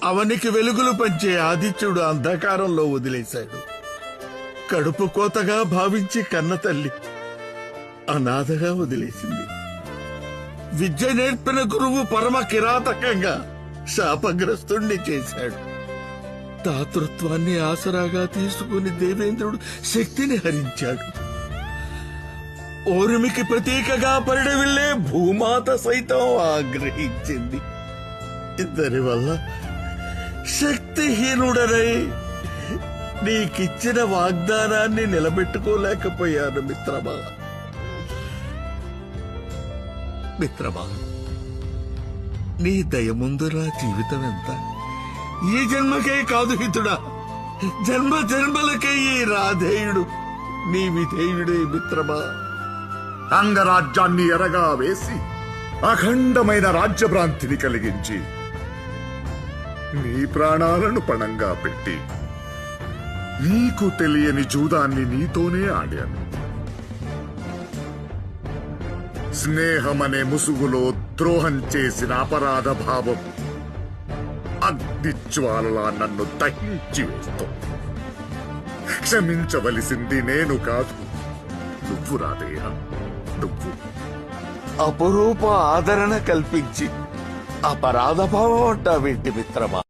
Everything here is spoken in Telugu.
అవనికి వెలుగులు పంచే ఆదిత్యుడు అంధకారంలో వదిలేశాడు. కడుపు కోతగా భావించి కన్న తల్లి అనాథగా వదిలేసింది. విద్య నేర్పిన గురువు పరమ కిరాతకంగా శాపగ్రస్తుణ్ణి చేశాడు. దాతృత్వాన్ని ఆసరాగా తీసుకుని దేవేంద్రుడు శక్తిని హరించాడు. ఓర్మికి ప్రతీకగా పరిడవిల్లే భూమాత సైతం ఆగ్రహించింది. ఇద్దరి వల్ల శక్తిహీనుడనై నీకిచ్చిన వాగ్దానాన్ని నిలబెట్టుకోలేకపోయాను మిత్రమా. మిత్రమా, నీ దయ ముందు నా జీవితం ఎంత? ఈ జన్మకే కాదు హితుడా, జన్మ జన్మలకే ఈ రాధేయుడు నీ విధేయుడే మిత్రమా. అంగరాజ్యాన్ని ఎరగా వేసి అఖండమైన రాజ్యభ్రాంతిని కలిగించి నీ ప్రాణాలను పణంగా పెట్టి నీకు తెలియని జూదాన్ని నీతోనే ఆడాను. స్నేహమనే ముసుగులో ద్రోహం చేసిన అపరాధ భావం అగ్నిజ్వాలలా నన్ను దహించి వేస్తూ క్షమించవలసింది నేను కాదు, నువ్వు రాధేయ, నువ్వు. అపురూప ఆదరణ కల్పించి అపరాధ భావం అంటావేంటి మిత్రమా?